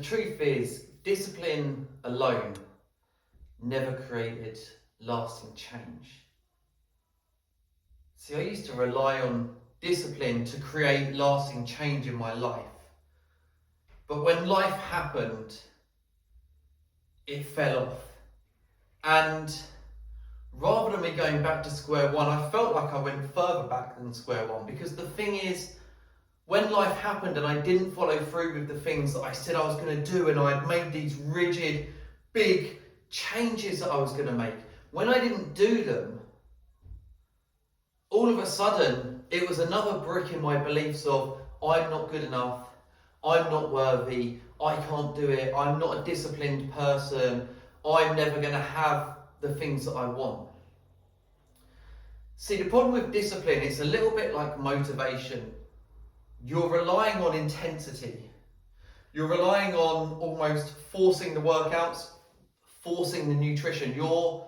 truth is, discipline alone never created lasting change. See, I used to rely on discipline to create lasting change in my life. But when life happened, it fell off. And rather than me going back to square one, I felt like I went further back than square one. Because the thing is, when life happened and I didn't follow through with the things that I said I was going to do, and I had made these rigid, big changes that I was going to make, when I didn't do them, all of a sudden, it was another brick in my beliefs of, I'm not good enough, I'm not worthy, I can't do it, I'm not a disciplined person, I'm never going to have the things that I want. See, the problem with discipline is a little bit like motivation. You're relying on intensity. You're relying on almost forcing the workouts, forcing the nutrition. You're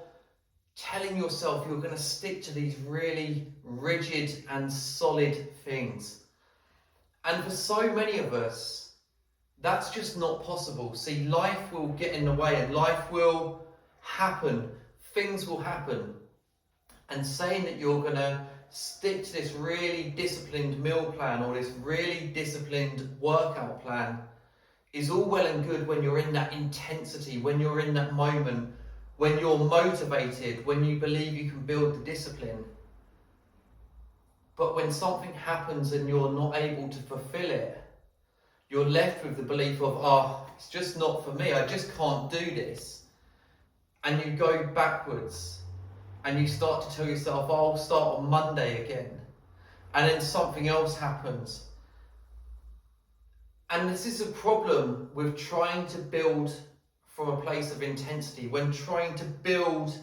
telling yourself you're going to stick to these really rigid and solid things. And for so many of us, that's just not possible. See, life will get in the way and life will happen. Things will happen. And saying that you're going to stick to this really disciplined meal plan or this really disciplined workout plan is all well and good when you're in that intensity, when you're in that moment, when you're motivated, when you believe you can build the discipline. But when something happens and you're not able to fulfill it, you're left with the belief of, it's just not for me, I just can't do this. And you go backwards and you start to tell yourself, I'll start on Monday again. And then something else happens. And this is a problem with trying to build from a place of intensity. When trying to build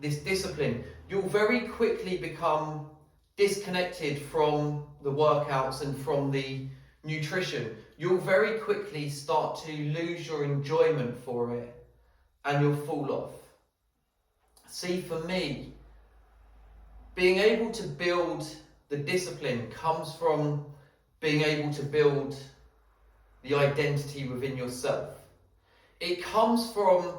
this discipline, you'll very quickly become disconnected from the workouts and from the nutrition. You'll very quickly start to lose your enjoyment for it and you'll fall off. See, for me, being able to build the discipline comes from being able to build the identity within yourself. It comes from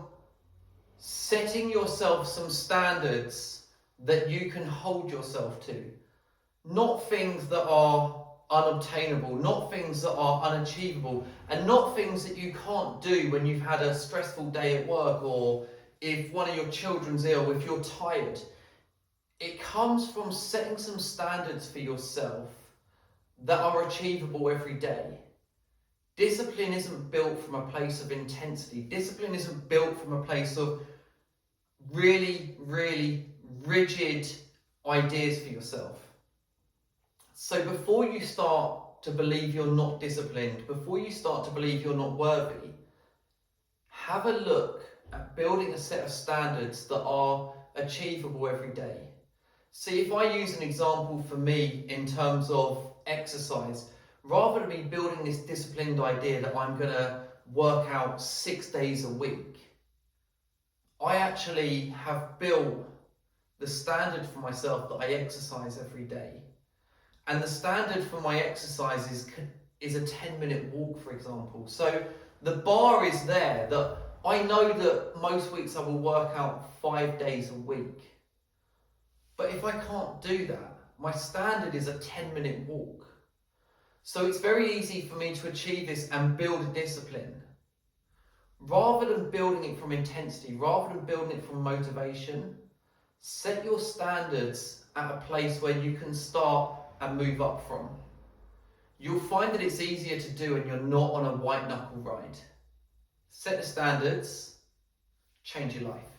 setting yourself some standards that you can hold yourself to. Not things that are unobtainable, not things that are unachievable, and not things that you can't do when you've had a stressful day at work, or if one of your children's ill, if you're tired. It comes from setting some standards for yourself that are achievable every day. Discipline isn't built from a place of intensity. Discipline isn't built from a place of really, really rigid ideas for yourself. So before you start to believe you're not disciplined, before you start to believe you're not worthy, have a look at building a set of standards that are achievable every day. See, if I use an example for me in terms of exercise, rather than me building this disciplined idea that I'm going to work out 6 days a week, I actually have built the standard for myself that I exercise every day. And the standard for my exercise is a 10-minute walk, for example. So the bar is there that I know that most weeks I will work out 5 days a week. But if I can't do that, my standard is a 10-minute walk. So it's very easy for me to achieve this and build a discipline. Rather than building it from intensity, rather than building it from motivation, set your standards at a place where you can start and move up from. You'll find that it's easier to do and you're not on a white knuckle ride. Set the standards, change your life.